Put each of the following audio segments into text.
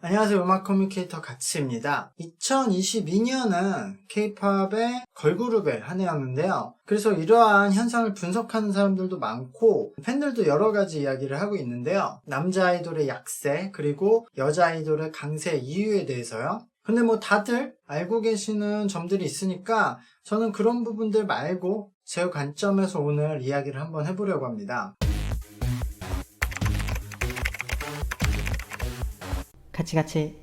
안녕하세요. 음악 커뮤니케이터 가치입니다. 2022년은 K-팝의 걸그룹의 한 해였는데요. 그래서 이러한 현상을 분석하는 사람들도 많고 팬들도 여러 가지 이야기를 하고 있는데요. 남자 아이돌의 약세 그리고 여자 아이돌의 강세 이유에 대해서요. 근데 뭐 다들 알고 계시는 점들이 있으니까 저는 그런 부분들 말고 제 관점에서 오늘 이야기를 한번 해보려고 합니다. 같이.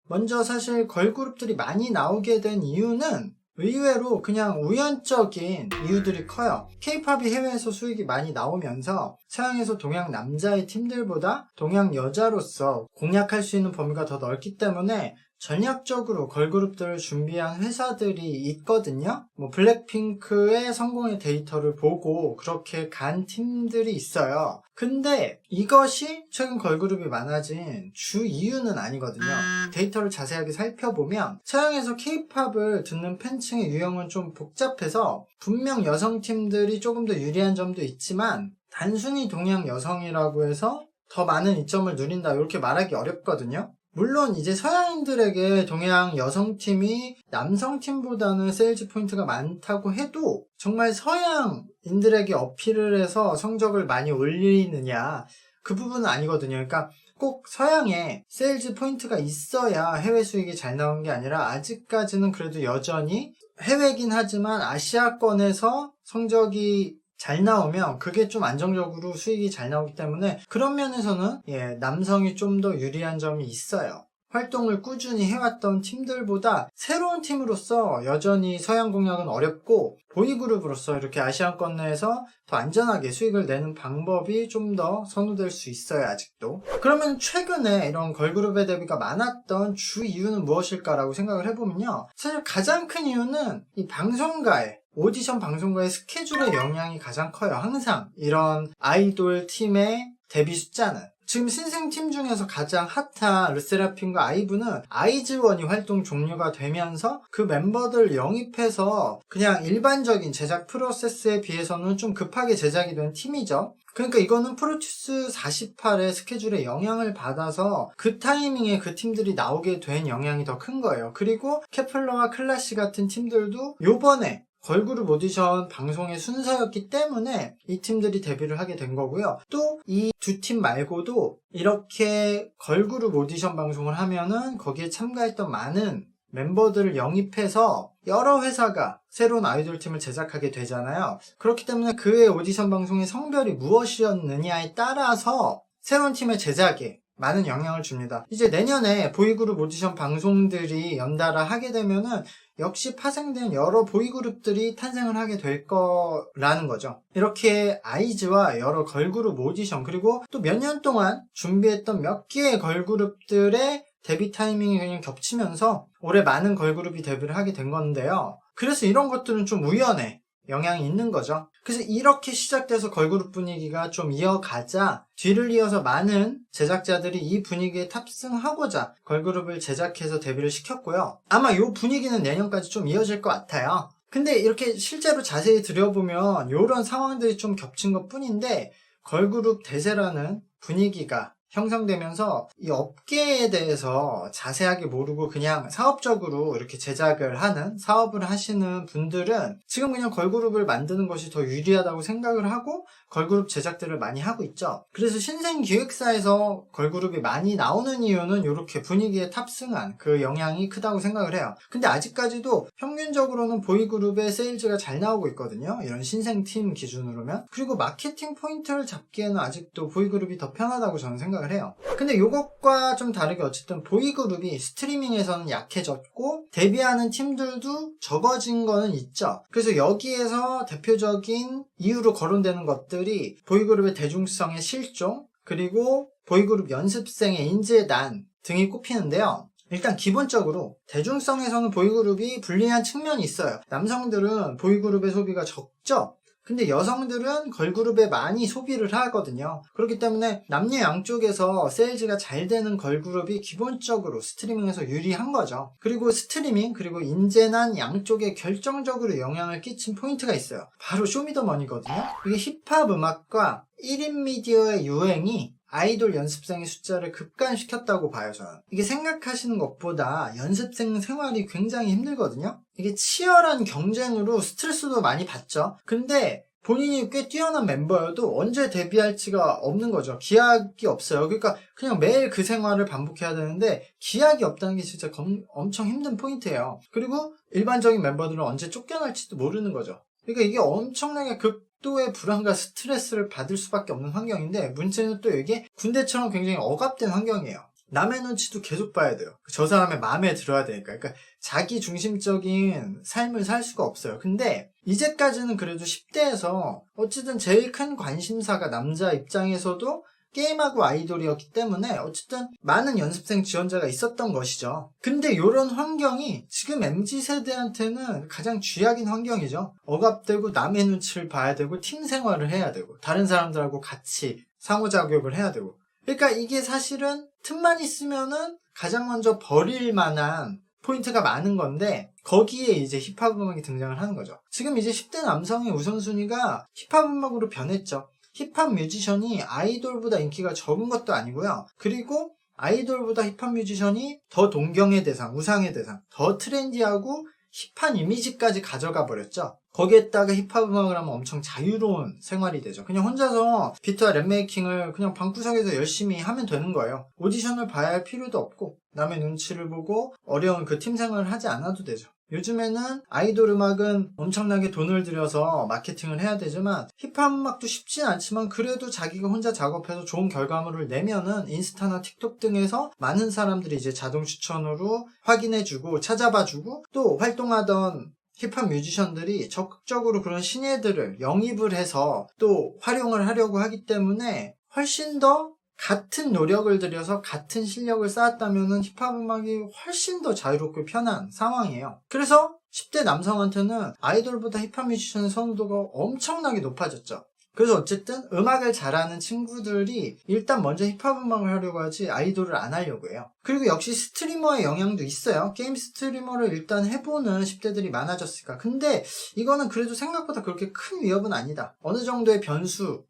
먼저 사실 걸그룹들이 많이 나오게 된 이유는 의외로 그냥 우연적인 이유들이 커요. K-팝이 해외에서 수익이 많이 나오면서 서양에서 동양 남자의 팀들보다 동양 여자로서 공략할 수 있는 범위가 더 넓기 때문에 전략적으로 걸그룹들을 준비한 회사들이 있거든요. 뭐 블랙핑크의 성공의 데이터를 보고 그렇게 간 팀들이 있어요. 근데 이것이 최근 걸그룹이 많아진 주 이유는 아니거든요. 데이터를 자세하게 살펴보면 서양에서 K-팝을 듣는 팬층의 유형은 좀 복잡해서 분명 여성팀들이 조금 더 유리한 점도 있지만 단순히 동양 여성이라고 해서 더 많은 이점을 누린다 이렇게 말하기 어렵거든요. 물론 이제 서양인들에게 동양 여성팀이 남성팀보다는 세일즈 포인트가 많다고 해도 정말 서양인들에게 어필을 해서 성적을 많이 올리느냐 그 부분은 아니거든요. 그러니까 꼭 서양에 세일즈 포인트가 있어야 해외 수익이 잘 나오는 게 아니라 아직까지는 그래도 여전히 해외긴 하지만 아시아권에서 성적이 잘 나오면 그게 좀 안정적으로 수익이 잘 나오기 때문에 그런 면에서는 남성이 좀 더 유리한 점이 있어요. 활동을 꾸준히 해왔던 팀들보다 새로운 팀으로서 여전히 서양 공략은 어렵고 보이그룹으로서 이렇게 아시아권 내에서 더 안전하게 수익을 내는 방법이 좀 더 선호될 수 있어요, 아직도. 그러면 최근에 이런 걸그룹의 데뷔가 많았던 주 이유는 무엇일까라고 생각을 해보면요. 사실 가장 큰 이유는 이 방송가의 오디션 방송가의 스케줄의 영향이 가장 커요. 항상 이런 아이돌 팀의 데뷔 숫자는. 지금 신생팀 중에서 가장 핫한 르세라핌과 아이브는 아이즈원이 활동 종료가 되면서 그 멤버들 영입해서 그냥 일반적인 제작 프로세스에 비해서는 좀 급하게 제작이 된 팀이죠. 그러니까 이거는 프로듀스 48의 스케줄에 영향을 받아서 그 타이밍에 그 팀들이 나오게 된 영향이 더 큰 거예요. 그리고 케플러와 클라시 같은 팀들도 요번에 걸그룹 오디션 방송의 순서였기 때문에 이 팀들이 데뷔를 하게 된 거고요. 또 이 두 팀 말고도 이렇게 걸그룹 오디션 방송을 하면은 거기에 참가했던 많은 멤버들을 영입해서 여러 회사가 새로운 아이돌 팀을 제작하게 되잖아요. 그렇기 때문에 그의 오디션 방송의 성별이 무엇이었느냐에 따라서 새로운 팀의 제작에 많은 영향을 줍니다. 이제 내년에 보이그룹 오디션 방송들이 연달아 하게 되면은 역시 파생된 여러 보이그룹들이 탄생을 하게 될 거라는 거죠. 이렇게 아이즈와 여러 걸그룹 오디션 그리고 또 몇 년 동안 준비했던 몇 개의 걸그룹들의 데뷔 타이밍이 그냥 겹치면서 올해 많은 걸그룹이 데뷔를 하게 된 건데요. 그래서 이런 것들은 좀 우연해. 영향이 있는 거죠. 그래서 이렇게 시작돼서 걸그룹 분위기가 좀 이어가자 뒤를 이어서 많은 제작자들이 이 분위기에 탑승하고자 걸그룹을 제작해서 데뷔를 시켰고요. 아마 이 분위기는 내년까지 좀 이어질 것 같아요. 근데 이렇게 실제로 자세히 들여보면 이런 상황들이 좀 겹친 것 뿐인데 걸그룹 대세라는 분위기가 형성되면서 이 업계에 대해서 자세하게 모르고 그냥 사업적으로 이렇게 제작을 하는 사업을 하시는 분들은 지금 그냥 걸그룹을 만드는 것이 더 유리하다고 생각을 하고 걸그룹 제작들을 많이 하고 있죠. 그래서 신생 기획사에서 걸그룹이 많이 나오는 이유는 이렇게 분위기에 탑승한 그 영향이 크다고 생각을 해요. 근데 아직까지도 평균적으로는 보이그룹의 세일즈가 잘 나오고 있거든요. 이런 신생팀 기준으로면. 그리고 마케팅 포인트를 잡기에는 아직도 보이그룹이 더 편하다고 저는 생각을 해요. 근데 이것과 좀 다르게 어쨌든 보이그룹이 스트리밍에서는 약해졌고 데뷔하는 팀들도 적어진 거는 있죠. 그래서 여기에서 대표적인 이유로 거론되는 것들이 보이그룹의 대중성의 실종 그리고 보이그룹 연습생의 인재난 등이 꼽히는데요. 일단 기본적으로 대중성에서는 보이그룹이 불리한 측면이 있어요. 남성들은 보이그룹의 소비가 적죠. 근데 여성들은 걸그룹에 많이 소비를 하거든요. 그렇기 때문에 남녀 양쪽에서 세일즈가 잘 되는 걸그룹이 기본적으로 스트리밍에서 유리한 거죠. 그리고 스트리밍 그리고 인재난 양쪽에 결정적으로 영향을 끼친 포인트가 있어요. 바로 쇼미더머니거든요. 이게 힙합 음악과 1인 미디어의 유행이 아이돌 연습생의 숫자를 급감시켰다고 봐요, 저는. 이게 생각하시는 것보다 연습생 생활이 굉장히 힘들거든요. 이게 치열한 경쟁으로 스트레스도 많이 받죠. 근데 본인이 꽤 뛰어난 멤버여도 언제 데뷔할지가 없는 거죠. 기약이 없어요. 그러니까 그냥 매일 그 생활을 반복해야 되는데 기약이 없다는 게 진짜 엄청 힘든 포인트예요. 그리고 일반적인 멤버들은 언제 쫓겨날지도 모르는 거죠. 그러니까 이게 엄청나게 극도의 불안과 스트레스를 받을 수밖에 없는 환경인데, 문제는 또 이게 군대처럼 굉장히 억압된 환경이에요. 남의 눈치도 계속 봐야 돼요. 저 사람의 마음에 들어야 되니까. 그러니까 자기 중심적인 삶을 살 수가 없어요. 근데 이제까지는 그래도 10대에서 어쨌든 제일 큰 관심사가 남자 입장에서도 게임하고 아이돌이었기 때문에 어쨌든 많은 연습생 지원자가 있었던 것이죠. 근데 이런 환경이 지금 MZ세대한테는 가장 쥐약인 환경이죠. 억압되고 남의 눈치를 봐야 되고 팀 생활을 해야 되고 다른 사람들하고 같이 상호작용을 해야 되고, 그러니까 이게 사실은 틈만 있으면은 가장 먼저 버릴 만한 포인트가 많은 건데, 거기에 이제 힙합 음악이 등장을 하는 거죠. 지금 이제 10대 남성의 우선순위가 힙합 음악으로 변했죠. 힙합 뮤지션이 아이돌보다 인기가 적은 것도 아니고요. 그리고 아이돌보다 힙합 뮤지션이 더 동경의 대상, 우상의 대상, 더 트렌디하고 힙한 이미지까지 가져가 버렸죠. 거기에다가 힙합 음악을 하면 엄청 자유로운 생활이 되죠. 그냥 혼자서 비트와 랩 메이킹을 그냥 방구석에서 열심히 하면 되는 거예요. 오디션을 봐야 할 필요도 없고 남의 눈치를 보고 어려운 그 팀 생활을 하지 않아도 되죠. 요즘에는 아이돌 음악은 엄청나게 돈을 들여서 마케팅을 해야 되지만 힙합 음악도 쉽진 않지만 그래도 자기가 혼자 작업해서 좋은 결과물을 내면은 인스타나 틱톡 등에서 많은 사람들이 이제 자동 추천으로 확인해주고 찾아봐주고, 또 활동하던 힙합 뮤지션들이 적극적으로 그런 신예들을 영입을 해서 또 활용을 하려고 하기 때문에 훨씬 더 같은 노력을 들여서 같은 실력을 쌓았다면은 힙합 음악이 훨씬 더 자유롭고 편한 상황이에요. 그래서 10대 남성한테는 아이돌보다 힙합 뮤지션의 선호도가 엄청나게 높아졌죠. 그래서 어쨌든 음악을 잘하는 친구들이 일단 먼저 힙합 음악을 하려고 하지 아이돌을 안 하려고 해요. 그리고 역시 스트리머의 영향도 있어요. 게임 스트리머를 일단 해보는 10대들이 많아졌으니까. 근데 이거는 그래도 생각보다 그렇게 큰 위협은 아니다. 어느 정도의 변수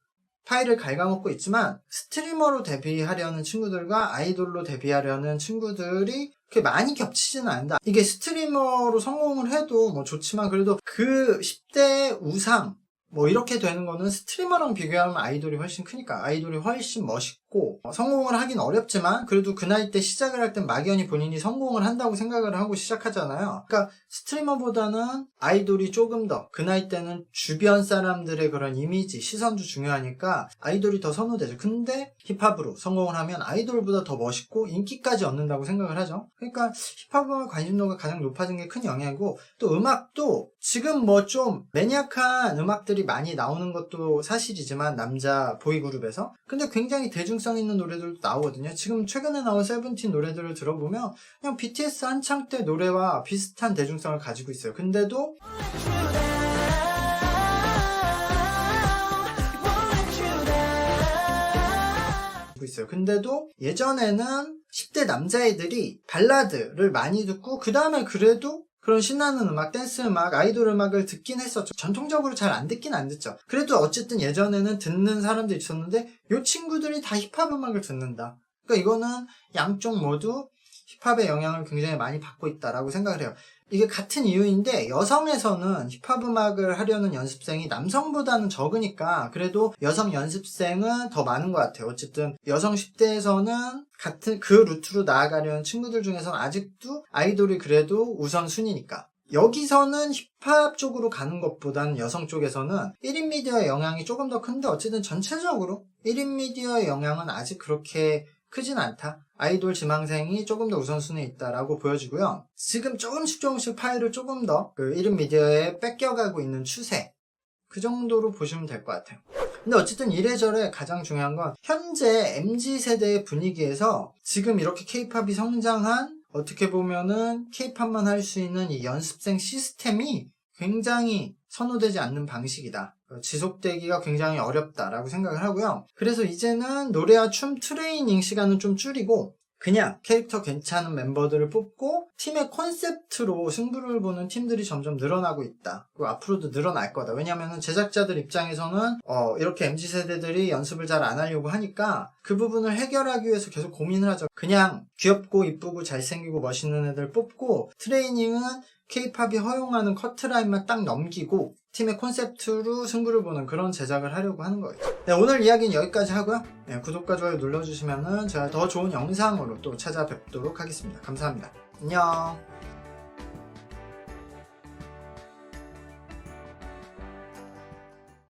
파일을 갉아먹고 있지만 스트리머로 데뷔하려는 친구들과 아이돌로 데뷔하려는 친구들이 그렇게 많이 겹치지는 않는다. 이게 스트리머로 성공을 해도 뭐 좋지만 그래도 그 10대 우상 뭐 이렇게 되는 거는 스트리머랑 비교하면 아이돌이 훨씬 크니까 아이돌이 훨씬 멋있고 성공을 하긴 어렵지만 그래도 그 나이 때 시작을 할 땐 막연히 본인이 성공을 한다고 생각을 하고 시작하잖아요. 그러니까 스트리머보다는 아이돌이 조금 더 그 나이 때는 주변 사람들의 그런 이미지, 시선도 중요하니까 아이돌이 더 선호되죠. 근데 힙합으로 성공을 하면 아이돌보다 더 멋있고 인기까지 얻는다고 생각을 하죠. 그러니까 힙합의 관심도가 가장 높아진 게 큰 영향이고, 또 음악도 지금 뭐 좀 매니악한 음악들이 많이 나오는 것도 사실이지만 남자 보이그룹에서 근데 굉장히 대중성 있는 노래들도 나오거든요. 지금 최근에 나온 세븐틴 노래들을 들어보면 그냥 BTS 한창 때 노래와 비슷한 대중성을 가지고 있어요. 근데도 예전에는 10대 남자애들이 발라드를 많이 듣고 그 다음에 그래도 그런 신나는 음악, 댄스 음악, 아이돌 음악을 듣긴 했었죠. 전통적으로 잘 안 듣긴 안 듣죠. 그래도 어쨌든 예전에는 듣는 사람들이 있었는데 이 친구들이 다 힙합 음악을 듣는다. 그러니까 이거는 양쪽 모두 힙합의 영향을 굉장히 많이 받고 있다라고 생각을 해요. 이게 같은 이유인데 여성에서는 힙합 음악을 하려는 연습생이 남성보다는 적으니까 그래도 여성 연습생은 더 많은 것 같아요. 어쨌든 여성 10대에서는 같은 그 루트로 나아가려는 친구들 중에서는 아직도 아이돌이 그래도 우선순위니까. 여기서는 힙합 쪽으로 가는 것보다는 여성 쪽에서는 1인 미디어의 영향이 조금 더 큰데 어쨌든 전체적으로 1인 미디어의 영향은 아직 그렇게 크진 않다. 아이돌 지망생이 조금 더 우선순위에 있다라고 보여지고요. 지금 조금씩 파일을 조금 더 그 1인 미디어에 뺏겨가고 있는 추세, 그 정도로 보시면 될 것 같아요. 근데 어쨌든 이래저래 가장 중요한 건 현재 MZ세대의 분위기에서 지금 이렇게 K-팝이 성장한, 어떻게 보면은 K-팝만 할 수 있는 이 연습생 시스템이 굉장히 선호되지 않는 방식이다. 지속되기가 굉장히 어렵다라고 생각을 하고요. 그래서 이제는 노래와 춤 트레이닝 시간은 좀 줄이고 그냥 캐릭터 괜찮은 멤버들을 뽑고 팀의 콘셉트로 승부를 보는 팀들이 점점 늘어나고 있다. 그리고 앞으로도 늘어날 거다. 왜냐면은 제작자들 입장에서는 이렇게 MZ세대들이 연습을 잘 안 하려고 하니까 그 부분을 해결하기 위해서 계속 고민을 하죠. 그냥 귀엽고 이쁘고 잘생기고 멋있는 애들 뽑고 트레이닝은 K-팝이 허용하는 커트라인만 딱 넘기고 팀의 콘셉트로 승부를 보는 그런 제작을 하려고 하는 거예요. 네, 오늘 이야기는 여기까지 하고요. 네, 구독과 좋아요 눌러주시면 제가 더 좋은 영상으로 또 찾아뵙도록 하겠습니다. 감사합니다. 안녕.